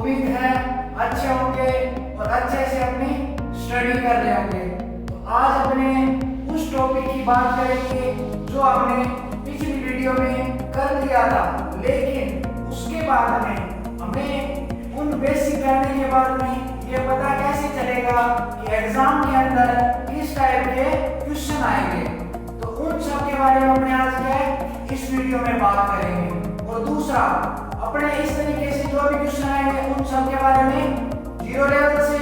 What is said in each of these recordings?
Topic है अच्छे होंगे और अच्छे से अपनी स्टडी कर रहे होंगे। तो आज अपने उस टॉपिक की बात करेंगे जो आपने पिछली वीडियो में कर लिया था, लेकिन उसके बाद में हमें उन बेसिक करने के बाद में ये पता कैसे चलेगा कि एग्जाम के अंदर किस टाइप के क्वेश्चन आएंगे। तो उन सब के बारे में हमने आज के इस वीडियो में बात करेंगे। और दूसरा, अपने इस तरीके से जो भी क्वेश्चन आएंगे उन सब के बारे में जीरो लेवल से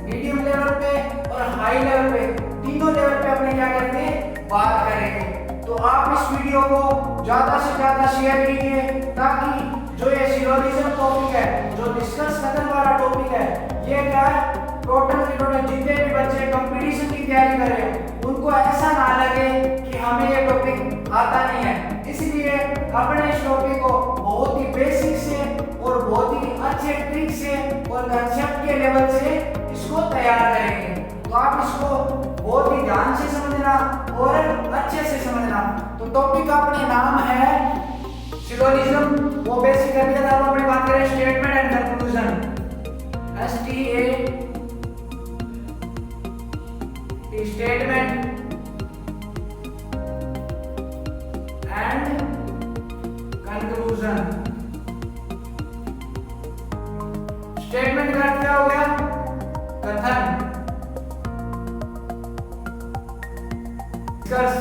मीडियम लेवल पे और हाई लेवल पे, तीनों लेवल पे अपने क्या करेंगे, बात करेंगे। तो आप इस वीडियो को ज्यादा से ज्यादा शेयर कीजिए ताकि जो ये सिलोजिज्म टॉपिक है, जो डिस्कस करने वाला टॉपिक है, ये क्या है, टोटल जितने भी बच्चे कंपटीशन की तैयारी कर रहे हैं उनको ऐसा ना लगे कि हमें ये टॉपिक आता नहीं है। इसलिए अपने इस टॉपिक को बहुत ही बेसिक से और बहुत ही अच्छे ट्रिक से और कंसेप्ट के लेवल से इसको तैयार करेंगे। तो आप इसको बहुत ही ध्यान से समझना और अच्छे से समझना। तो टॉपिक का अपने नाम है सिलोजिज्म, वो बेसिक कर दिया था। अब अपनी बात करें statement and conclusion, statement and conclusion. Statement का अर्थ क्या हो गया, कथन, निष्कर्ष।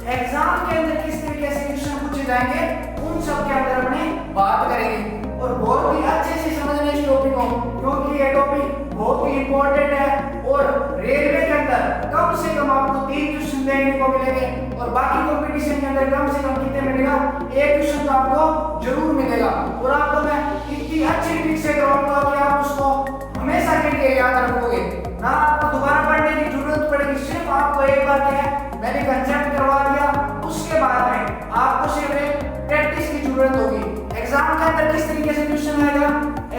एग्जाम के अंदर किस तरीके से क्वेश्चन पूछे जाएंगे उन सब के अंदर अपने बात करेंगे और बहुत ही अच्छे से समझना इस टॉपिक को, क्योंकि ये टॉपिक बहुत ही इंपॉर्टेंट है। और रेलवे के अंदर कम से कम आपको 3 क्वेश्चन देखने को मिलेंगे और बाकी कंपटीशन के अंदर कम से कम कितने मिलेगा, एक क्वेश्चन तो आपको जरूर मिलेगा। और आपको मैं इतनी अच्छी ट्रिक से कराऊंगा कि आप उसको हमेशा के लिए याद रखोगे, ना आपको दोबारा पढ़ने की जरूरत पड़ेगी। सिर्फ आपको एक बार क्या है, मैंने कंसेप्ट करवा दिया, उसके बाद में आपको सिर्फ प्रैक्टिस की जरूरत होगी। एग्जाम के अंदर किस तरीके से क्वेश्चन आएगा,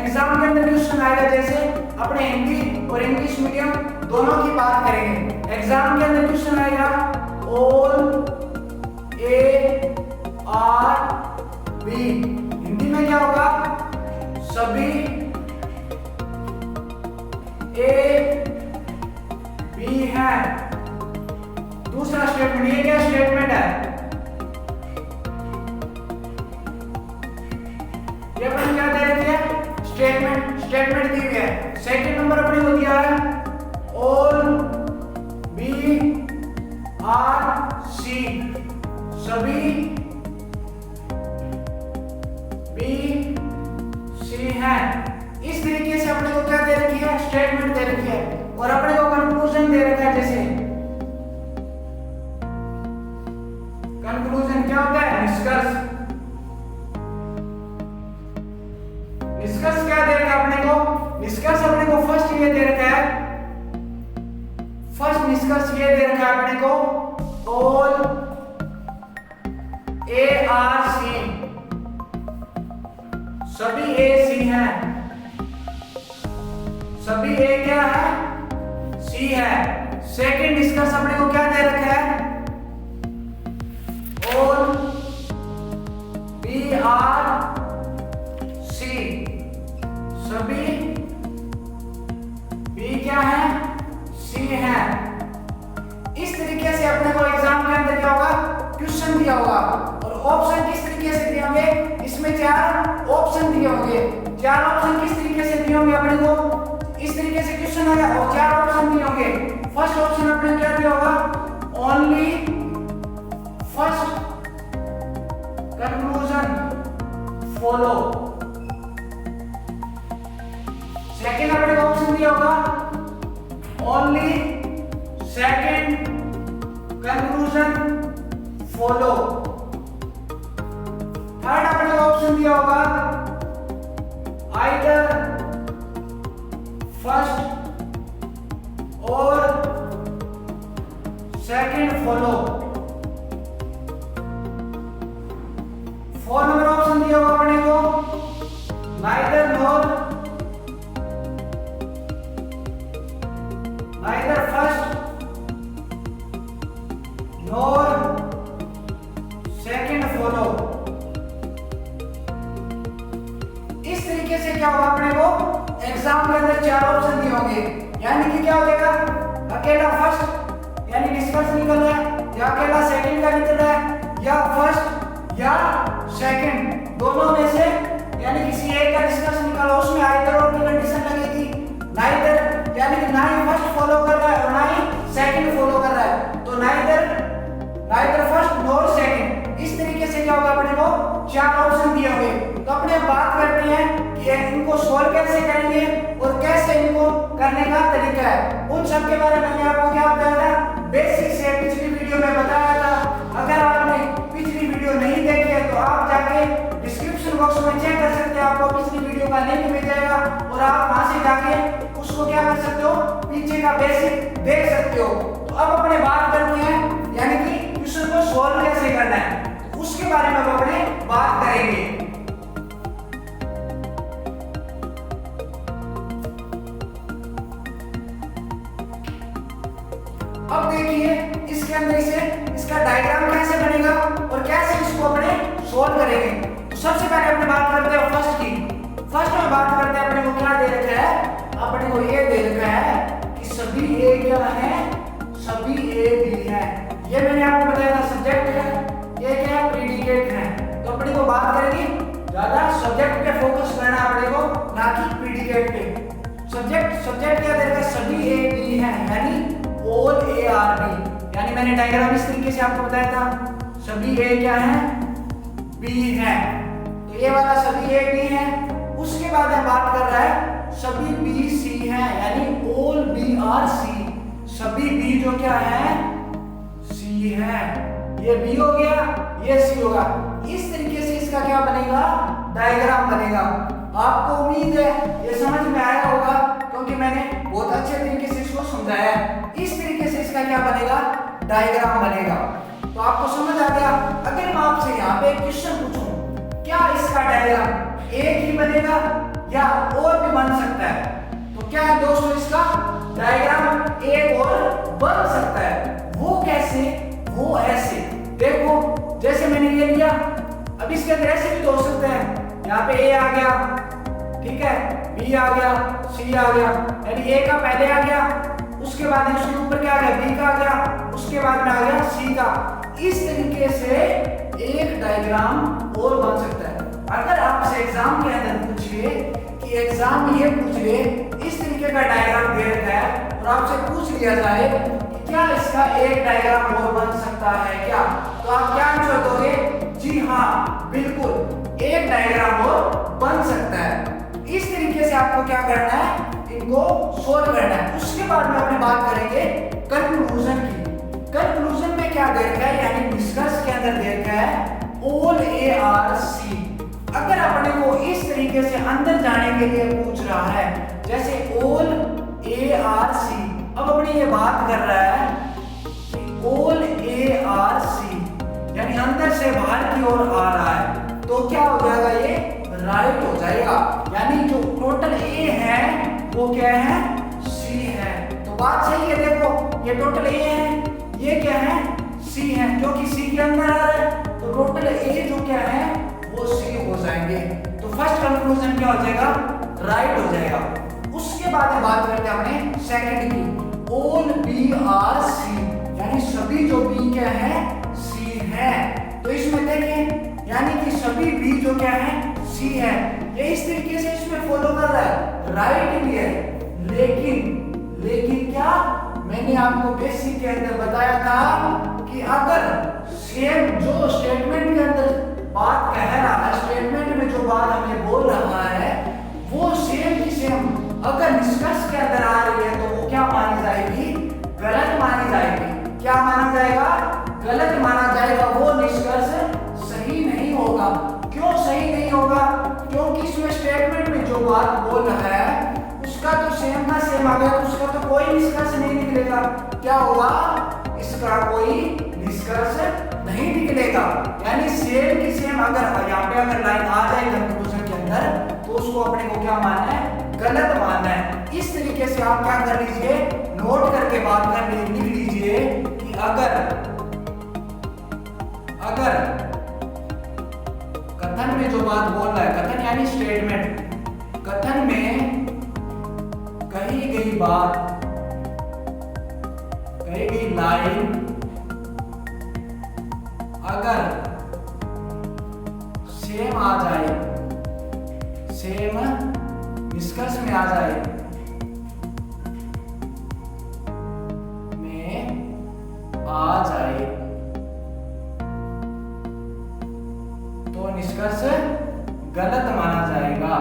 एग्जाम के अंदर क्वेश्चन आएगा जैसे अपने हिंदी और इंग्लिश मीडियम दोनों की बात करेंगे। एग्जाम के अंदर क्वेश्चन आएगा all A are B, Hindi में क्या होगा, सभी ए बी है। दूसरा स्टेटमेंट, ये क्या स्टेटमेंट है, ये अपन क्या दे रखी है, स्टेटमेंट दी हुई है। सेकंड नंबर अपने को दिया है ऑल बी आर सी, सभी बी सी है। इस तरीके से अपने को क्या दे रखी है, स्टेटमेंट दे रखी है। और अपने को कंक्लूजन दे रखा है, जैसे कंक्लूजन क्या होता है, निष्कर्ष। निष्कर्ष क्या दे रखा है अपने को, निष्कर्ष अपने को फर्स्ट ये दे रखा है, फर्स्ट निष्कर्ष ये दे रखा है अपने को ऑल ए आर सी, सभी ए सी हैं, सभी ए क्या है, सी है। सेकंड निष्कर्ष अपने को क्या दे रखा है, ऑल बी आर सी, सभी बी क्या है, सी है। इस तरीके से अपने को एग्जाम के अंदर क्या होगा, क्वेश्चन दिया होगा। और ऑप्शन किस तरीके से दिए होंगे, इसमें 4 ऑप्शन दिए होंगे। 4 ऑप्शन किस तरीके से दिए होंगे, अपने को इस तरीके से क्वेश्चन आया और 4 ऑप्शन दिए होंगे। फर्स्ट ऑप्शन अपने क्या दिया होगा, only first conclusion follow. Second अपने को ऑप्शन दिया होगा only second conclusion follow. Third अपने को ऑप्शन दिया होगा आइदर फर्स्ट और सेकंड फॉलो। 4 नंबर ऑप्शन दिया होगा अपने को neither nor, neither first nor दोनों। इस तरीके से क्या होगा अपने को एग्जाम के अंदर 4 ऑप्शन दिए होंगे, यानी कि क्या हो जाएगा, अकेला फर्स्ट यानी निष्कर्ष निकल रहा है, या अकेला सेकंड का निकल रहा है, या फर्स्ट या सेकंड दोनों में से यानी किसी एक का निष्कर्ष निकालो, उसमें आइदर और की कंडीशन लगेगी, नाइदर यानी कि ना ही फर्स्ट फॉलो कर रहा है और ना ही सेकंड फॉलो कर रहा है, तो नाइदर फर्स्ट नॉर सेकंड। इस तरीके से क्या होगा अपने को 4 ऑप्शन दिए होंगे। तो अपने बात करते हैं कि इनको सोल्व कैसे करेंगे और कैसे इनको करने का तरीका है, उन सब के बारे में मैंने आपको क्या बताया था, बेसिक से पिछली वीडियो में बताया था। अगर आपने पिछली वीडियो नहीं देखी है तो आप जाके डिस्क्रिप्शन बॉक्स में चेक कर सकते हैं, आपको पिछली वीडियो का लिंक मिल जाएगा और आप वहां से जाके उसको क्या कर सकते हो, पीछे का बेसिक देख सकते हो। तो अब अपने बात करते हैं यानी कि क्वेश्चन को सॉल्व कैसे करना है, उसके बारे में हम अपने बात करेंगे। अब देखिए इसके अंदर से इसका डायग्राम कैसे बनेगा और कैसे इसको अपने सॉल्व करेंगे। तो सबसे पहले अपने बात करते हैं फर्स्ट की। फर्स्ट में बात करते हैं अपने को क्या दे रखा है, अपने को ये दे रखा है कि सभी ए क्या है, सभी ए बी है। ये मैंने आपको बताया था सब्जेक्ट है, ये क्या है प्रीडिकेट है। तो अपने को बात करेंगे ज्यादा सब्जेक्ट पे फोकस करना अपने को, ना कि प्रीडिकेट पे। सब्जेक्ट क्या दे रखा है, सभी ए बी है यानी ऑल ए आर बी, यानी मैंने डायग्राम इस तरीके से आपको बताया था, सभी ए क्या है, बी है। तो ये वाला सभी ए बी है। उसके बाद हम बात कर रहा है सभी बी सी है यानी ऑल बी आर सी, सभी बी जो क्या है, सी है। ये बी हो गया, ये सी होगा। इस तरीके से इसका क्या बनेगा, डायग्राम बनेगा। आपको उम्मीद है ये समझ में आया होगा क्योंकि मैंने बहुत अच्छे तरीके से इसको समझाया है। इस तरीके से इसका क्या बनेगा, डायग्राम बनेगा। तो आपको समझ आ गया। अगर मैं आपसे यहाँ पे एक क्वेश्चन पूछूं, क्या इसका डायग्राम एक ही बनेगा या और भी बन सकता है, तो क्या है दोस्तों, इसका डायग्राम एक और बन सकता है। वो कैसे, वो ऐसे देखो, जैसे मैंने ये लिया, अब इसके अंदर ऐसे भी तो हो सकते हैं, यहाँ पे ए आ गया, ठीक है, बी आ गया, सी आ गया, यानी ए का पहले आ गया, उसके बाद उसके ऊपर क्या आ गया, बी का आ गया, उसके बाद में आ गया सी का। इस तरीके से एक डायग्राम और बन सकता है। अगर आपसे एग्जाम के अंदर पूछे कि एग्जाम ये पूछ ले इस तरीके का डायग्राम दे रखा है और आपसे पूछ लिया जाए कि क्या इसका एक डायग्राम और बन सकता है क्या, तो आप क्या आंसर दोगे, जी हाँ बिल्कुल एक डायग्राम और बन सकता है। इस तरीके से आपको क्या करना है, इनको सोल्व करना है। उसके बाद में अपने बात करेंगे कंक्लूजन की। कंक्लूजन में क्या दे रखा है, यानी निष्कर्ष के अंदर दे रखा है ऑल ए आर सी। अगर अपने को इस तरीके से अंदर जाने के लिए पूछ रहा है, जैसे ऑल ए आर सी, अब अपने ये बात कर रहा है कि ऑल ए आर सी यानी अंदर से बाहर की ओर आ रहा है, तो क्या हो जाएगा, ये राइट हो जाएगा। यानी जो टोटल ए है वो क्या है, सी है। तो बात सही है, देखो ये टोटल ए है, ये क्या है, सी है, जो कि सी के अंदर आ रहा है, तो टोटल ए जो क्या है वो सी हो जाएंगे। तो फर्स्ट कंक्लूजन क्या हो जाएगा, राइट हो जाएगा। उसके बाद हम बात करते हैं अपने सेकंड की, ऑल बी आर सी यानी सभी जो बी क्या है, सी है। तो इसमें देखें यानी कि सभी बी जो क्या है, सी है। ये इस तरीके से इसमें फॉलो कर रहा है, राइट भी है, लेकिन क्या, मैंने आपको बेसिक के अंदर बताया था कि अगर सेम जो स्टेटमेंट के अंदर बात कह रहा है, स्टेटमेंट में जो बात हमें बोल रहा है वो सेम की सेम अगर निष्कर्ष के अंदर आ रही है तो वो क्या मानी जाएगी, गलत मानी जाएगी। क्या माना जाएगा, गलत माना जाएगा, वो निष्कर्ष सही नहीं होगा। क्यों सही नहीं होगा, क्योंकि इसमें स्टेटमेंट में जो बात बोल रहा है उसका तो सेम ना सेम आ गया, उसका तो कोई निष्कर्ष नहीं निकलेगा। क्या होगा, इसका कोई निष्कर्ष नहीं निकलेगा। यानी सेम की सेम अगर यहाँ पे अगर लाइन आ जाए कंक्लूजन के अंदर तो उसको अपने को क्या मानना है, गलत मानना है। इस तरीके से आप क्या कर लीजिए, नोट करके बात कर लिख लीजिए कि अगर में जो बात बोल रहा है, कथन यानी स्टेटमेंट, कथन में कही गई बात, कही गई लाइन अगर सेम आ जाए, सेम निष्कर्ष में आ जाए, आ जाए, तो निष्कर्ष गलत माना जाएगा।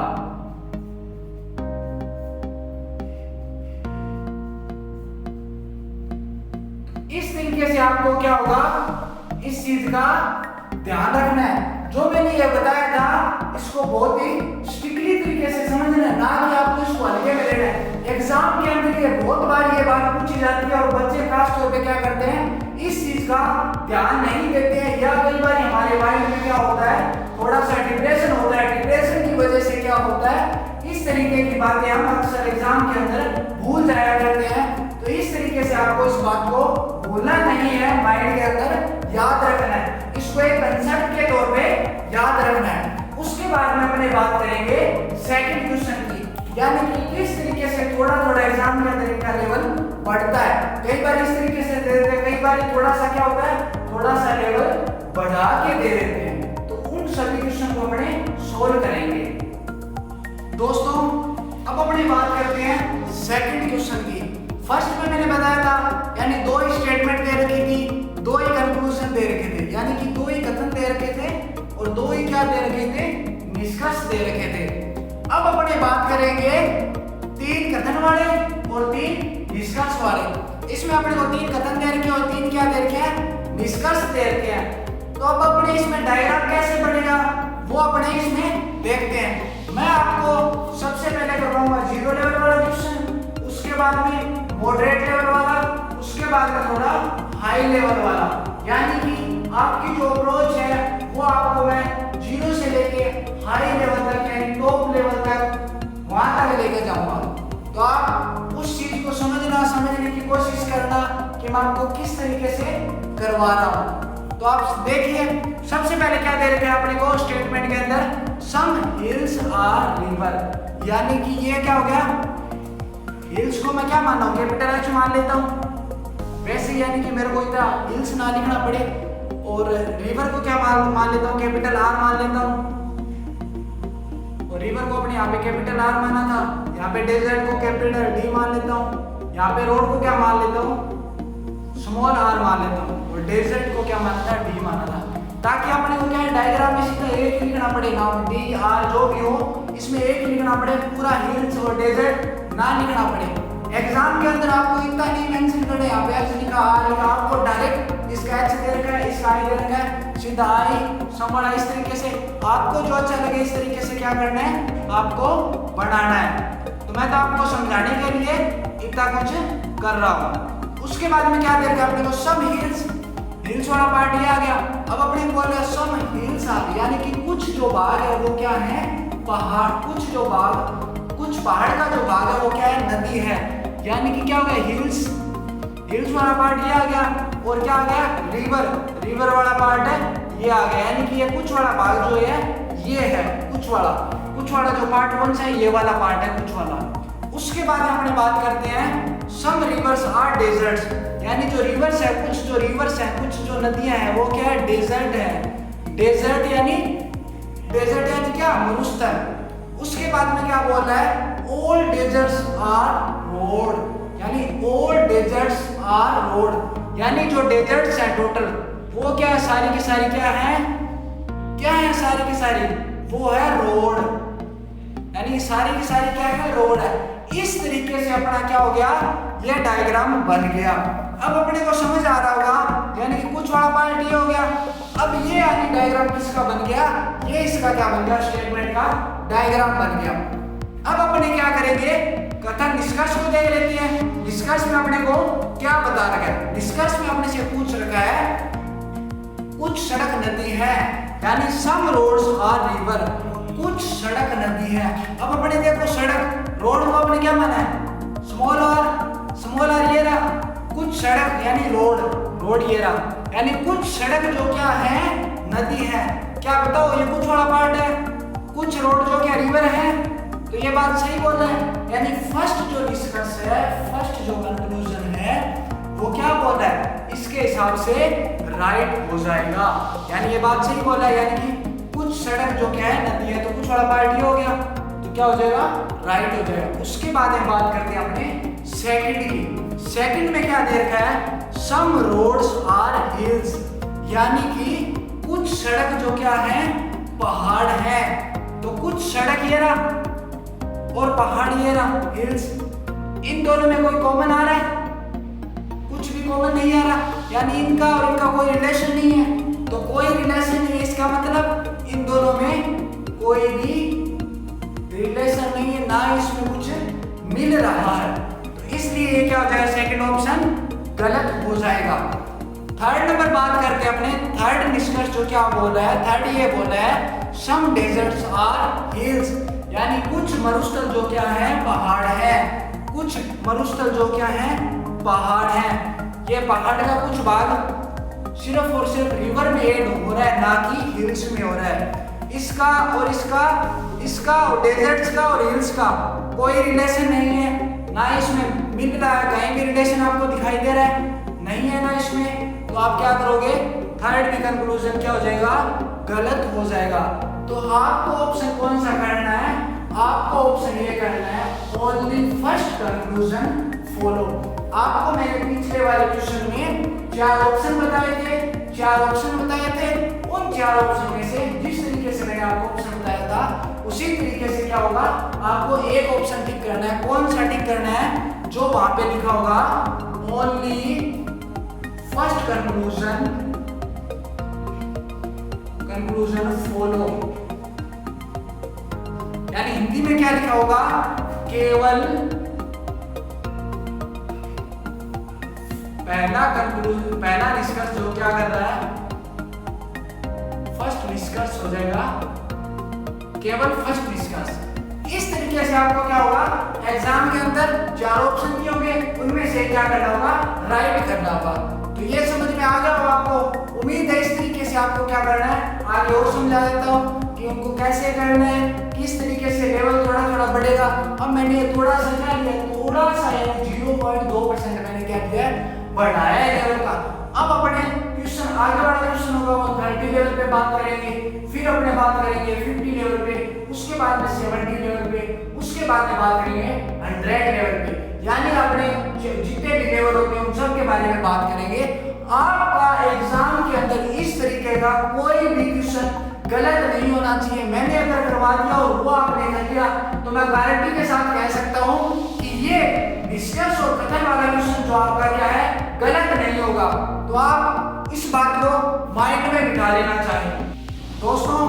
इस तरीके से आपको क्या होगा, इस चीज का ध्यान रखना है। जो मैंने ये बताया था इसको बहुत ही स्ट्रिक्टली तरीके से समझना है, ना कि आपको इसको हल्के में लेना है। एग्जाम के अंदर ये बहुत बार ये बात पूछी जाती है और बच्चे खास तौर पे क्या करते हैं, इस चीज का ध्यान नहीं देते हैं, या कई बार हमारे माइंड में क्या होता है, थोड़ा सा डिप्रेशन होता है, डिप्रेशन की वजह से क्या होता है, इस तरीके की बातें हम अक्सर एग्जाम के अंदर भूल जाया करते हैं। तो इस तरीके से आपको इस बात को भूलना नहीं है, माइंड के अंदर याद रखना है, इसको एक कंसेप्ट के तौर पे याद रखना है। उसके बाद में अपने बात करेंगे सेकंड क्वेश्चन की, यानी कि किस तरीके से थोड़ा थोड़ा एग्जाम के अंदर इनका लेवल बढ़ता है। कई बार इस तरीके से दे देते हैं, कई बार थोड़ा सा क्या होता है, थोड़ा सा लेवल बढ़ा के दे देते हैं। तो उन सभी क्वेश्चन को अपने सोल्व करेंगे। दोस्तों अब अपनी बात करते हैं सेकंड क्वेश्चन की। फर्स्ट में मैंने बताया था, यानी दो ही स्टेटमेंट दे रखी थी, दो ही कंक्लूजन दे रखे थे, यानी कि दो ही कथन दे रखे थे और दो ही क्या दे रखे थे, निष्कर्ष दे रखे थे। अब अपने बात करेंगे तीन कथन वाले और तीन निष्कर्ष वाले। इसमें अपने को तीन कथन दे रखे और तीन क्या दे रखे हैं, निष्कर्ष दे रखे हैं। तो अब अपने इसमें डायग्राम कैसे बनेगा वो अपने इसमें देखते हैं। मैं आपको सबसे पहले करवाऊंगा जीरो लेवल वाला क्वेश्चन, उसके बाद में मॉडरेट लेवल वाला, उसके बाद में थोड़ा हाई लेवल वाला, यानी कि आपकी जो अप्रोच है वो आपको मैं जीरो से लेके हाई लेवल तक, यानी टॉप लेवल तक वहां तक लेके जाऊंगा। तो आप उस चीज को समझने की कोशिश करना कि मैं आपको किस तरीके से करवा रहा हूं। तो आप देखिए सबसे पहले क्या दे रखे हैं अपने को स्टेटमेंट के अंदर, सम हिल्स आर रिवर, यानी कि ये क्या हो गया, हिल्स को मैं क्या मान रहा हूँ, कैपिटल एच मान लेता हूँ वैसे, यानी कि मेरे को इतना हिल्स ना लिखना पड़े, और रिवर को क्या मान लेता हूँ, कैपिटल आर मान लेता हूँ, और रिवर को अपने यहाँ पे कैपिटल आर माना था, यहाँ पे डेजर्ट को कैपिटल डी मान लेता हूँ, यहाँ पे रोड को क्या मान लेता हूँ, स्मॉल आर मान लेता हूँ, और डेजर्ट को क्या माना था, डी माना था, ताकि अपने को क्या है डायग्राम में सीधा एक लिखना पड़े, ना डी आर जो भी हो इसमें एक लिखना पड़े, पूरा हिल्स और डेजर्ट ना लिखना पड़े। एग्जाम के अंदर आपको इतना नहीं मेंशन करना, यहाँ पे एच लिखा आर लिखा, आपको डायरेक्ट इसका एच दे रखा है, इसका आई दे रखा है, सीधा आई समझना, इस तरीके से आपको जो अच्छा लगे इस तरीके से क्या करना है, आपको बनाना है। तो मैं तो आपको समझाने के लिए इतना कुछ कर रहा हूँ। उसके बाद में क्या दे रखा है अपने को, सम हिल्स, हिल्स वाला पार्ट ये आ गया। अब अपने को बोल रहे सम हिल्स आर, यानी कि कुछ जो भाग है वो क्या है, पहाड़, कुछ जो भाग, कुछ पहाड़ का जो भाग है वो क्या है, नदी है, यानी कि क्या हो गया, हिल्स, हिल्स वाला पार्ट ये आ गया, और क्या आ गया, रिवर, रिवर वाला पार्ट है ये आ गया, यानी कि ये कुछ वाला भाग जो है ये है कुछ वाला जो पार्ट कौन सा है, ये वाला पार्ट है कुछ वाला। उसके बाद हम बात करते हैं सम रिवर्स आर डेजर्ट्स, यानी जो रिवर्स है, कुछ जो रिवर्स है, कुछ जो नदियां हैं वो क्या है, डेजर्ट है। डेजर्ट यानी क्या, मरुस्थल। उसके बाद में क्या बोल रहा है, ऑल डेजर्ट्स आर रोड, यानी ऑल डेजर्ट्स आर रोड, यानी जो डेजर्ट्स है टोटल वो क्या है, सारी की सारी क्या है सारी की सारी वो है रोड, यानी सारी की सारी क्या है, रोड है। इस तरीके से अपना क्या हो गया, ये डायग्राम बन गया। अब अपने को समझ आ रहा होगा, यानी कि कुछ वाला पार्ट ये हो गया। अब ये यानी डायग्राम किसका बन गया, ये इसका क्या बन गया, स्टेटमेंट का डायग्राम बन गया। अब अपने क्या करेंगे, कथन निष्कर्ष को देख लेते हैं। निष्कर्ष में अपने को क्या बता रखा है, निष्कर्ष में अपने से पूछ रखा है कुछ सड़क नदी है, यानी सम रोड्स आर रिवर, कुछ सड़क नदी है। अब अपने देखो सड़क, रोड को अपने क्या माना है, स्मॉल आर ये रहा, कुछ सड़क यानी रोड ये रहा, यानी कुछ सड़क जो क्या है नदी है। क्या बताओ ये कुछ वाला पार्ट है, कुछ रोड जो क्या रिवर है। तो ये बात सही बोल रहा है, यानी फर्स्ट जो डिस्कस है, फर्स्ट जो कंक्लूजन है वो क्या बोल रहा है, इसके हिसाब से राइट हो जाएगा। यानी ये बात सही बोल रहा है, यानी कि कुछ सड़क जो क्या है नदी है, तो कुछ वाला पार्ट ही हो गया, तो क्या हो जाएगा, राइट हो जाएगा। उसके बाद हम बात करते हैं अपने सेकंड की। सेकंड में क्या दे रखा है, सम रोड्स आर हिल्स, यानी कि कुछ सड़क जो क्या है पहाड़ है। तो कुछ सड़क ये रहा और पहाड़ ये रहा, हिल्स। इन दोनों में कोई कॉमन आ रहा है, कुछ भी कॉमन नहीं आ रहा, यानी इनका और इनका कोई रिलेशन नहीं है। तो कोई रिलेशन नहीं है, इसका मतलब इन दोनों में कोई भी रिलेशन नहीं है, ना इसमें कुछ मिल रहा है। तो इसलिए ये क्या हो जाएगा, सेकंड ऑप्शन गलत हो जाएगा। थर्ड नंबर बात करते हैं अपने, थर्ड निष्कर्ष जो क्या बोल रहा है, थर्ड ये बोल रहा है सम डेजर्ट्स आर हिल्स, यानी कुछ मरुस्थल जो क्या है पहाड़ है, कुछ मरुस्थल जो क्या है पहाड़ है। ये पहाड़ का कुछ भाग सिर्फ और सिर्फ रिवर में ऐड हो रहा है, ना कि हिल्स में हो रहा है। इसका और इसका और डेजर्ट्स का और हिल्स का कोई रिलेशन नहीं है, ना इसमें मिल रहा है, कहीं भी रिलेशन आपको दिखाई दे रहा है नहीं है ना इसमें। तो आप क्या करोगे, थर्ड भी कंक्लूजन क्या हो जाएगा, गलत हो जाएगा। तो आपको ऑप्शन कौन सा करना है, आपको ऑप्शन ये करना है ओनली फर्स्ट कंक्लूजन फॉलो। आपको मैंने पिछले वाले क्वेश्चन में 4 ऑप्शन बताए थे, 4 ऑप्शन बताए थे। उन 4 ऑप्शन में से जिस तरीके से मैंने आपको ऑप्शन बताया था उसी तरीके से क्या होगा, आपको एक ऑप्शन टिक करना है। कौन सा टिक करना है, जो वहां पे लिखा होगा ओनली फर्स्ट कंक्लूजन फॉलो, यानी हिंदी में क्या लिखा होगा, केवल पहला निष्कर्ष जो क्या कर रहा है, फर्स्ट निष्कर्ष हो जाएगा, केवल फर्स्ट निष्कर्ष। इस तरीके से आपको क्या होगा, एग्जाम के अंदर 4 ऑप्शन दिए होंगे, उनमें से क्या करना होगा, राइट करना होगा। तो ये समझ में आ गया होगा आपको। उम्मीद है इस तरीके से आपको क्या करना है, आगे और समझा देता हूँ कि उनको कैसे करना है, किस तरीके से लेवल थोड़ा थोड़ा बढ़ेगा। अब मैंने थोड़ा सा क्या लिया, थोड़ा सा 0.2% मैंने क्या किया, बढ़ाया है लेवल का। अब अपने क्वेश्चन आगे वाला क्वेश्चन होगा वो 30 लेवल पे बात करेंगे, फिर अपने बात करेंगे 50 लेवल पे, उसके बाद में 70 लेवल पे, उसके बाद में बात करेंगे 100 लेवल पे। यानी अपने जितने भी लेवल होते हैं उन सब के बारे में बात करेंगे। आपका एग्जाम के अंदर इस तरीके का कोई भी क्वेश्चन गलत नहीं होना चाहिए। मैंने अगर करवा दिया और वो आपने कर लिया तो मैं गारंटी के साथ कह सकता हूँ कि ये डिस्कस और कथन वाला क्वेश्चन जो आपका क्या है, गलत नहीं होगा। तो आप इस बात को माइंड में बिठा लेना चाहिए। दोस्तों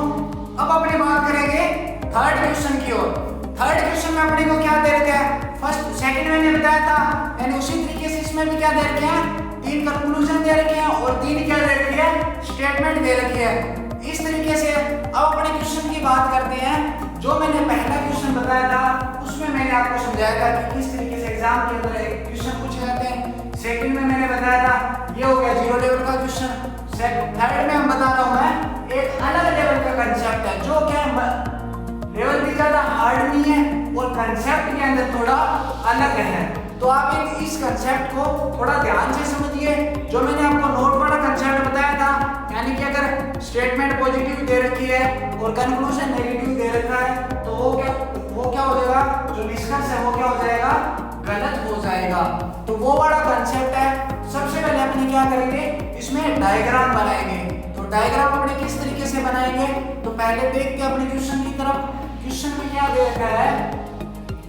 अब अपनी बात करेंगे थर्ड क्वेश्चन की ओर। थर्ड क्वेश्चन में अपने को क्या दे रखा है, फर्स्ट सेकंड मैंने बताया था, यानी उसी तरीके से इसमें भी क्या दे रखे हैं, 3 कंक्लूजन दे रखे हैं और 3 क्या दे रखी है, स्टेटमेंट दे रखी है। इस तरीके से अब अपने क्वेश्चन की बात करते हैं। जो मैंने पहला क्वेश्चन बताया था उसमें मैंने आपको समझाया था कि किस तरीके से एग्जाम के अंदर एक क्वेश्चन पूछे जाते हैं। सेकंड में मैंने बताया था ये हो गया 0 लेवल का क्वेश्चन। थर्ड में हम बता रहा हूं मैं एक अलग लेवल का कंसेप्ट है, जो क्या लेवल भी ज्यादा हार्ड नहीं है और कंसेप्ट के अंदर थोड़ा अलग है। तो आप इस कंसेप्ट को थोड़ा ध्यान से समझिए। जो मैंने आपको नोट वाला कंसेप्ट बताया था, यानी कि अगर स्टेटमेंट पॉजिटिव दे रखी है और कंक्लूजन नेगेटिव दे रखा है तो वो क्या हो जाएगा, जो निष्कर्ष है वो क्या हो जाएगा, गलत हो जाएगा। तो वो वाला कंसेप्ट है। सबसे पहले अपने क्या करेंगे, इसमें डायग्राम बनाएंगे। तो डायग्राम अपने किस तरीके से बनाएंगे, तो पहले देखते हैं अपने क्वेश्चन की तरफ। क्वेश्चन में क्या दे रखा है,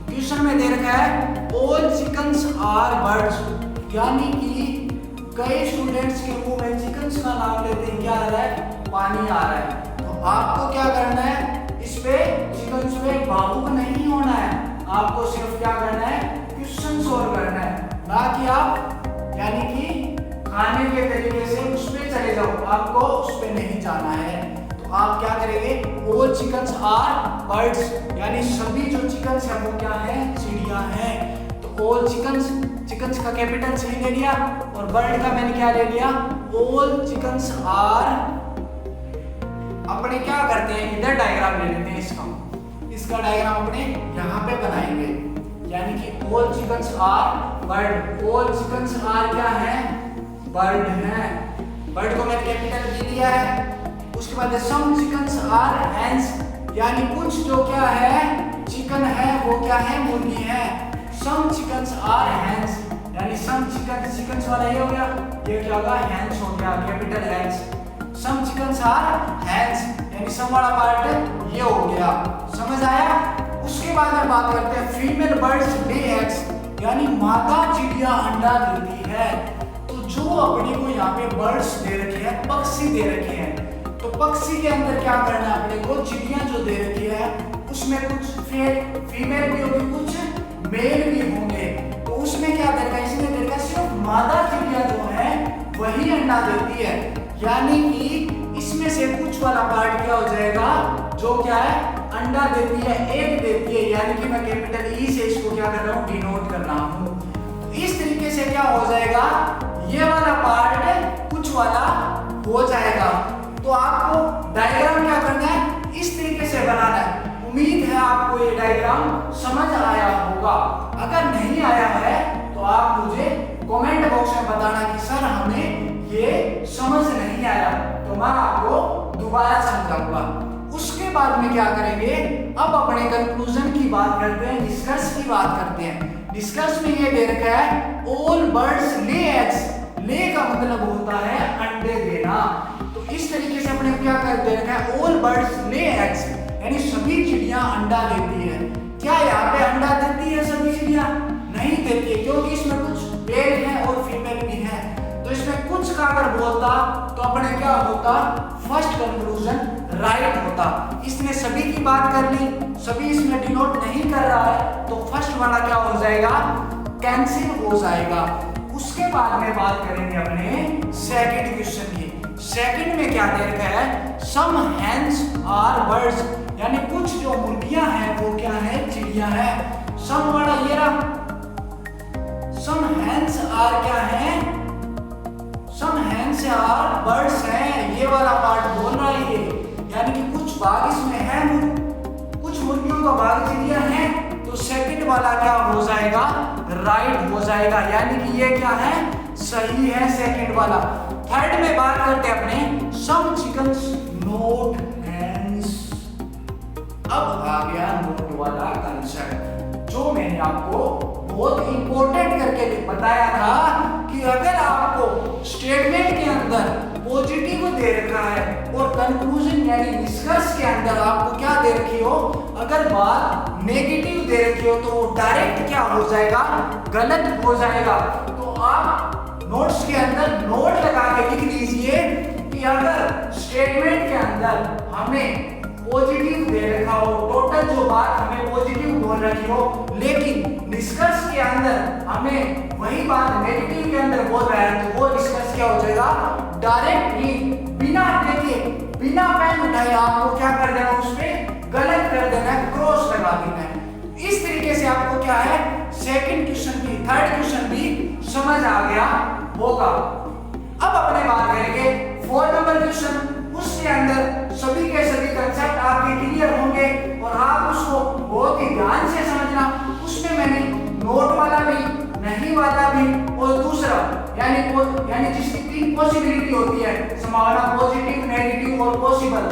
क्वेश्चन में दे रखा है ऑल चिकन्स आर बर्ड्स, यानी कि कई स्टूडेंट्स के मुंह में चिकन्स का नाम लेते हैं क्या आ रहा है, पानी आ रहा है। तो आपको क्या करना है, इस पे चिकन्स पे भावुक नहीं होना है, आपको सिर्फ क्या करना है, क्वेश्चन सॉल्व करना है, ना कि आप यानी कि खाने के तरीके से उस पे चले जाओ, आपको उस पे नहीं जाना है। तो आप क्या करेंगे, ऑल चिकन्स आर बर्ड्स, यानी सभी जो चिकन्स है वो क्या है, चिड़िया है। तो ऑल चिकन्स का कैपिटल सी ले लिया और बर्ड का मैंने क्या ले लिया, ऑल चिकन्स आर अपने क्या करते हैं, इधर डायग्राम ले लेते हैं इसका डायग्राम अपने यहाँ पे बनाएंगे, यानी कि all chickens are bird. All chickens are क्या है, बर्ड है। बर्ड को मैंने कैपिटल बी दिया है। उसके बाद सम चिकन्स आर हैंस, यानी कुछ जो क्या है चिकन है वो क्या है, मुर्गी है। सम चिकन्स आर हैंस, यानी सम चिकन्स वाला ये हो गया, ये क्या होगा, हैंस हो गया, capital hens. Some chickens are hens, यानी सम वाला पार्ट ये हो गया, समझ आया। उसके बाद में बात करते हैं फीमेल बर्ड्स ले एग्स, यानी मादा चिड़िया अंडा देती है। तो जो अपने को यहाँ पे बर्ड्स दे रखे हैं, पक्षी दे रखे हैं, तो पक्षी के अंदर क्या करना है अपने को, चिड़िया जो दे रखी है उसमें कुछ फीमेल भी होगी, कुछ मेल भी होंगे। तो उसमें क्या दे रखा है, इसमें दे रखा है सिर्फ मादा चिड़िया जो है वही अंडा देती है, यानी कि इसमें से कुछ वाला पार्ट क्या हो जाएगा, जो क्या है अंडा देती है, एक देती है, यानी कि मैं कैपिटल ई से इसको क्या कर रहा हूँ, डिनोट कर रहा हूँ। इस तरीके से क्या हो जाएगा, ये वाला पार्ट कुछ वाला हो जाएगा। तो आपको डायग्राम क्या करना है, इस तरीके से बनाना है। उम्मीद है आपको ये डायग्राम समझ आया होगा। अगर नहीं आया है तो आप मुझे कमेंट बॉक्स में बताना कि सर हमें ये समझ नहीं आया, तो मैं आपको दोबारा समझाऊंगा। उसके बाद में क्या करेंगे, अब अपने कंक्लूजन की बात करते हैं, डिस्कस की बात करते हैं। डिस्कस में ये दे रखा है ऑल बर्ड्स ले एग्स, ले का मतलब होता है अंडे देना। तो इस तरीके से अपने क्या कर दे रखा है, ऑल बर्ड्स ले एग्स, यानी सभी चिड़िया अंडा देती है। क्या यहाँ पे अंडा देती है सभी चिड़िया? नहीं देती है, क्योंकि इसमें कुछ मेल है और फीमेल भी है। तो इसमें कुछ का अगर बोलता तो अपने क्या होता, फर्स्ट कंक्लूजन राइट होता। इसने सभी की बात कर ली, सभी इसमें डिनोट नहीं कर रहा है, तो फर्स्ट वाला क्या हो जाएगा, कैंसिल हो जाएगा। उसके बाद में बात करेंगे अपने सेकंड क्वेश्चन की। सेकंड में क्या दे रखा है, सम हैंस आर बर्ड्स, यानी कुछ जो मुर्गियां हैं वो क्या है, चिड़िया है। सम वाला ये रहा, सम हैंस आर क्या है, सम हैंस आर बर्ड्स हैं, ये वाला पार्ट बोल रहा है ये, यानी कि कुछ भाग इसमें है, कुछ मुर्गियों का भाग चिड़िया है। तो सेकंड वाला क्या हो जाएगा, राइट हो जाएगा, यानी कि ये क्या है, सही है सेकंड वाला। थर्ड में बात करते हैं अपने सम चिकन्स नोट हैंस। अब आ गया नोट वाला कंसेप्ट, जो मैंने आपको बहुत इंपॉर्टेंट करके बताया था कि अगर आपको स्टेटमेंट के अंदर पॉजिटिव दे रखा है और कंक्लूजन यानी निष्कर्ष के अंदर आपको क्या दे रखी हो, अगर बात नेगेटिव दे रखी हो तो वो डायरेक्ट क्या हो जाएगा, गलत हो जाएगा। तो आप नोट्स के अंदर नोट लगा के लिख दीजिए कि अगर स्टेटमेंट के अंदर हमें पॉजिटिव दे रखा हो, टोटल जो बात हमें पॉजिटिव बोल रखी हो, लेकिन निष्कर्ष के अंदर हमें वही बात नेगेटिव के अंदर बोल रहा है, तो वो निष्कर्ष क्या हो जाएगा, डायरेक्टली बिना देखे, बिना पेन उठाए आपको क्या कर देना, उस पर गलत कर देना है, क्रॉस लगा देना है। इस तरीके से आपको क्या है, सेकंड क्वेश्चन भी, थर्ड क्वेश्चन भी समझ आ गया होगा। अब अपने बात करेंगे 4 नंबर क्वेश्चन। उसके अंदर सभी के सभी कंसेप्ट आपके क्लियर होंगे और आप उसको बहुत ही ध्यान से समझना। उसमें मैंने नोट वाला भी, नहीं वाला भी और दूसरा यानी जिसकी 3 पॉसिबिलिटी होती है, संभावना पॉजिटिव, नेगेटिव और पॉसिबल,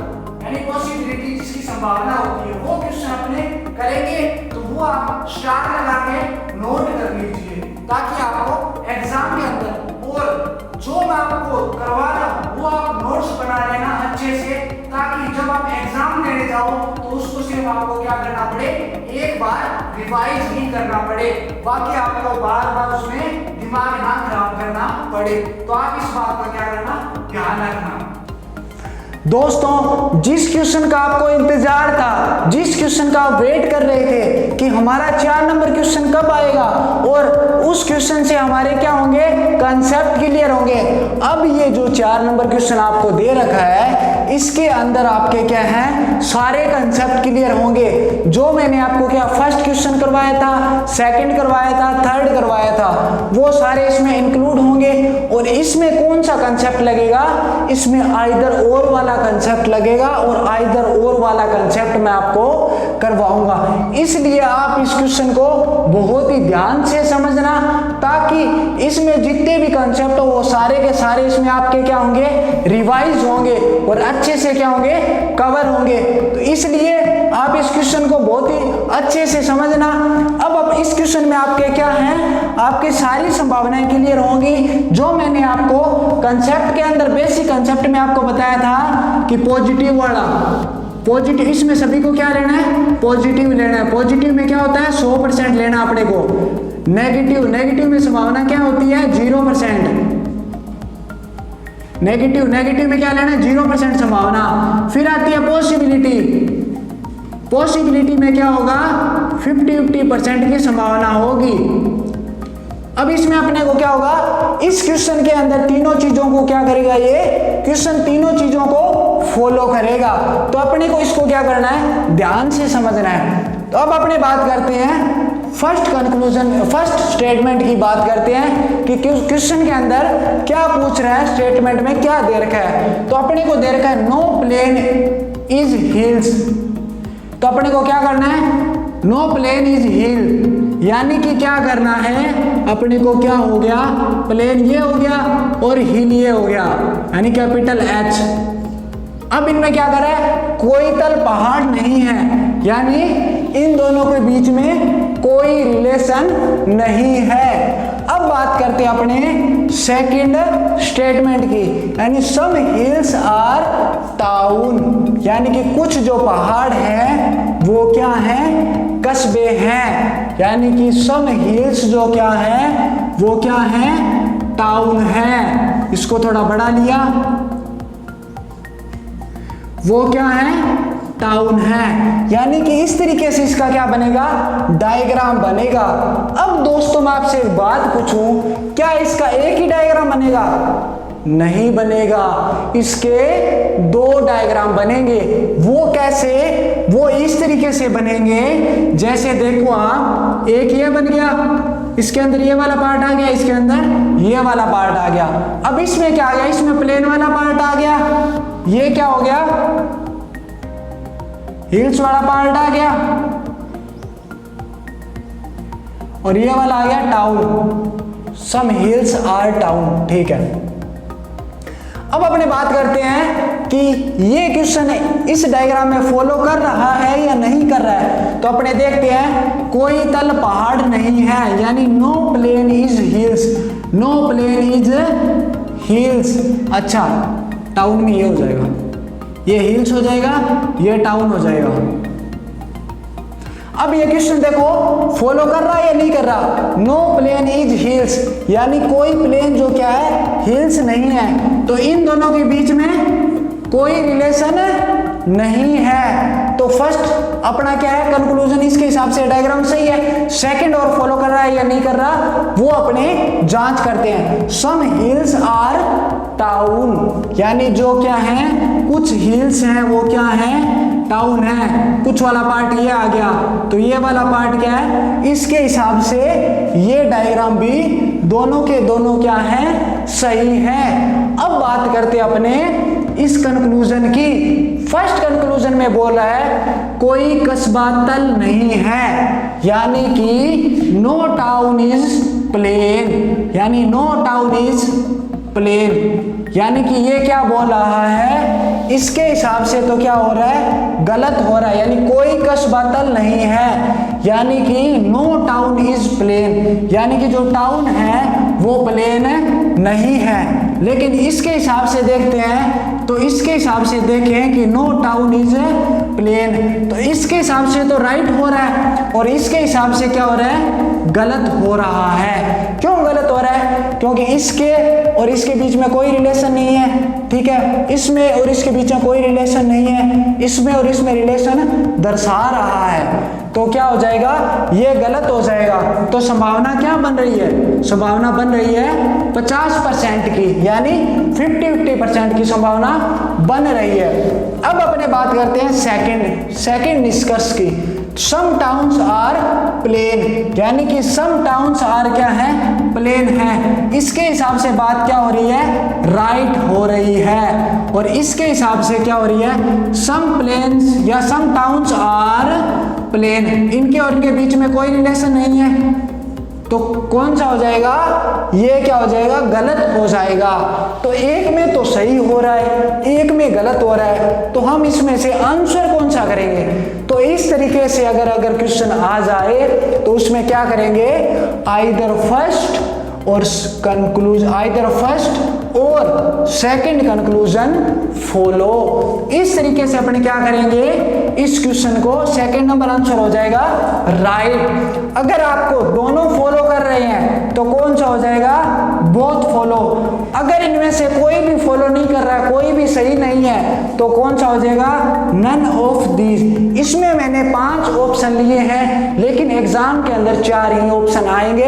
यानी पॉसिबिलिटी जिसकी संभावना होती है, वो क्वेश्चन अपने करेंगे। तो वो आप स्टार लगा के नोट कर लीजिए, ताकि आपको एग्जाम के अंदर और जो मैं आपको करवा रहा हूँ वो आप नोट्स बना लेना अच्छे से, ताकि जब आप एग्जाम देने जाओ तो उसको सिर्फ आपको क्या करना पड़े, एक बार रिवाइज ही करना पड़े, बाकी आपको बार बार उसमें दिमाग ना खराब करना पड़े। तो आप इस बात का क्या करना, ध्यान रखना। दोस्तों, जिस क्वेश्चन का आपको इंतजार था, जिस क्वेश्चन का आप वेट कर रहे थे कि हमारा 4 नंबर क्वेश्चन कब आएगा और उस क्वेश्चन से हमारे क्या होंगे, कंसेप्ट क्लियर होंगे। अब ये जो 4 नंबर क्वेश्चन आपको दे रखा है, इसके अंदर आपके क्या है, सारे कंसेप्ट क्लियर होंगे। जो मैंने आपको क्या फर्स्ट क्वेश्चन करवाया था, सेकंड करवाया था, थर्ड करवाया था, वो सारे इसमें इंक्लूड होंगे। और इसमें कौन सा कंसेप्ट लगेगा, इसमें आइदर और वाला वाला कंसेप्ट लगेगा और आइदर और वाला कंसेप्ट मैं आपको करवाऊंगा। इसलिए आप इस क्वेश्चन को बहुत ही ध्यान से समझना, ताकि इसमें जितने भी कंसेप्ट हो वो सारे के सारे इसमें आपके क्या होंगे, रिवाइज होंगे और अच्छे से क्या होंगे, कवर होंगे। तो इसलिए आप इस क्वेश्चन को बहुत ही अच्छे से समझना। अब इस क्वेश्चन में आपके क्या हैं, आपकी सारी संभावनाएं क्लियर होंगी। जो मैंने आपको कंसेप्ट के अंदर बेसिक कंसेप्ट में आपको बताया था कि पॉजिटिव वाला, पॉजिटिव, इसमें सभी को क्या लेना है, पॉजिटिव लेना है। पॉजिटिव में क्या होता है, 100% लेना अपने को। नेगेटिव, नेगेटिव में संभावना क्या होती है, 0%। नेगेटिव, नेगेटिव में क्या लेना है, 0% संभावना। फिर आती है पॉसिबिलिटी, पॉसिबिलिटी में क्या होगा, 50-50% की संभावना होगी। अब इसमें अपने को क्या होगा, इस क्वेश्चन के अंदर तीनों चीजों को क्या करेगा, ये क्वेश्चन तीनों चीजों को फॉलो करेगा। तो अपने को इसको क्या करना है, ध्यान से समझना है। तो अब अपने बात करते हैं फर्स्ट कंक्लूजन, फर्स्ट स्टेटमेंट की बात करते हैं कि क्वेश्चन के अंदर क्या पूछ रहा है, स्टेटमेंट में क्या दे रखा है। तो अपने को दे रखा है नो प्लेन इज हिल्स। तो अपने को क्या करना है, नो प्लेन इज हिल, यानी कि क्या करना है, अपने को क्या हो गया, प्लेन ये हो गया और हिल ये हो गया, यानी कैपिटल H। अब इनमें क्या करा है, कोई तल पहाड़ नहीं है, यानी इन दोनों के बीच में कोई रिलेशन नहीं है। अब बात करते हैं अपने सेकंड स्टेटमेंट की, यानी सम हिल्स आर टाउन, यानी कि कुछ जो पहाड़ हैं वो क्या हैं, कस्बे हैं। यानी कि सम हिल्स जो क्या है, वो क्या है, टाउन है। इसको थोड़ा बढ़ा लिया, वो क्या है, टाउन है। यानी कि इस तरीके से इसका क्या बनेगा, डायग्राम बनेगा। अब दोस्तों मैं आपसे एक बात पूछूं, क्या इसका एक ही डायग्राम बनेगा, नहीं बनेगा, इसके दो डायग्राम बनेंगे। वो कैसे, वो इस तरीके से बनेंगे, जैसे देखो आप, एक ये बन गया, इसके अंदर ये वाला पार्ट आ गया, इसके अंदर ये वाला पार्ट आ गया। अब इसमें क्या आ गया, इसमें प्लेन वाला पार्ट आ गया, ये क्या हो गया, हिल्स वाला पार्ट आ गया, और ये वाला आ गया town. Some hills are town, ठीक है। अब अपने बात करते हैं कि ये क्वेश्चन इस डायग्राम में फॉलो कर रहा है या नहीं कर रहा है। तो अपने देखते हैं, कोई तल पहाड़ नहीं है, यानी no plain is hills, no plain is hills. अच्छा, टाउन में ये हो जाएगा, ये हिल्स हो जाएगा, ये टाउन हो जाएगा। अब ये क्वेश्चन देखो फॉलो कर रहा है या नहीं कर रहा, नो प्लेन इज हिल्स, यानी कोई प्लेन जो क्या है, हिल्स नहीं है। तो इन दोनों के बीच में कोई रिलेशन नहीं है। तो फर्स्ट अपना क्या है, कंक्लूजन इसके हिसाब से डायग्राम सही है। सेकंड और फॉलो कर रहा है या नहीं कर रहा, वो अपने जांच करते हैं। सम हिल्स आर टाउन, यानी जो क्या है, कुछ हिल्स हैं वो क्या है, टाउन है। कुछ वाला पार्ट ये आ गया, तो ये वाला पार्ट क्या है, इसके हिसाब से ये डायग्राम भी दोनों के दोनों क्या है, सही है। अब बात करते हैं अपने इस कंक्लूजन की। फर्स्ट कंक्लूजन में बोल रहा है कोई कस्बा तल नहीं है, यानी कि नो टाउन इज प्लेन, यानी नो टाउन इज प्लेन, यानी कि ये क्या बोल रहा है, इसके हिसाब से तो क्या हो रहा है, गलत हो रहा है। यानी कोई कस्बा तल नहीं है, यानी कि नो टाउन इज प्लेन, यानी कि जो टाउन है वो प्लेन नहीं है। लेकिन इसके हिसाब से देखते हैं, तो इसके हिसाब से देखें कि नो टाउन इज प्लेन, तो इसके हिसाब से तो राइट हो रहा है, और इसके हिसाब से क्या हो रहा है, गलत हो रहा है। क्यों गलत हो रहा है, क्योंकि इसके और इसके बीच में कोई रिलेशन नहीं है, ठीक है, इसमें और इसके बीच में कोई रिलेशन नहीं है, इसमें और इसमें रिलेशन दर्शा रहा है। तो क्या हो जाएगा, ये गलत हो जाएगा। तो संभावना क्या बन रही है, संभावना बन रही है 50% की, यानी 50-50% की संभावना बन रही है। अब अपने बात करते हैं सेकंड निष्कर्ष की। सम टाउन्स आर प्लेन, यानी कि सम टाउन्स आर क्या है, प्लेन है। इसके हिसाब से बात क्या हो रही है, राइट हो रही है। और इसके हिसाब से क्या हो रही है, सम प्लेन्स या सम टाउन्स आर प्लेन, इनके और इनके बीच में कोई रिलेशन नहीं है, तो कौन सा हो जाएगा, ये क्या हो जाएगा, गलत हो जाएगा। तो एक में तो सही हो रहा है, एक में गलत हो रहा है, तो हम इसमें से आंसर कौन सा करेंगे। तो इस तरीके से अगर क्वेश्चन आ जाए तो उसमें क्या करेंगे, आइदर फर्स्ट और सेकंड कंक्लूजन फॉलो। इस तरीके से अपने क्या करेंगे, इस क्वेश्चन को सेकंड नंबर आंसर हो जाएगा राइट। अगर आपको दोनों फॉलो कर रहे हैं तो कौन सा हो जाएगा, बोथ फॉलो। अगर इनमें से कोई भी फॉलो नहीं कर रहा है, कोई भी सही नहीं है, तो कौन सा हो जाएगा, नन ऑफ दीज। इसमें मैंने 5 ऑप्शन लिए हैं, लेकिन एग्जाम के अंदर 4 ही ऑप्शन आएंगे,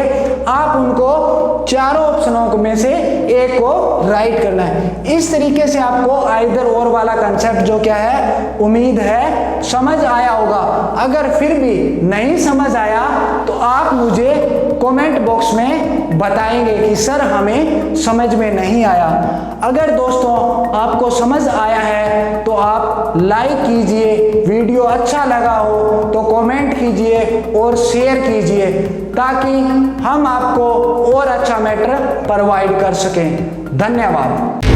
आप उनको चारों ऑप्शनों में से एक को राइट करना है। इस तरीके से आपको आइदर और वाला कंसेप्ट जो क्या है, उम्मीद है समझ आया होगा। अगर फिर भी नहीं समझ आया तो आप मुझे कमेंट बॉक्स में बताएंगे कि सर हमें समझ में नहीं आया। अगर दोस्तों आपको समझ आया है तो आप लाइक कीजिए, वीडियो अच्छा लगा हो तो कमेंट कीजिए और शेयर कीजिए, ताकि हम आपको और अच्छा मैटर प्रोवाइड कर सकें। धन्यवाद।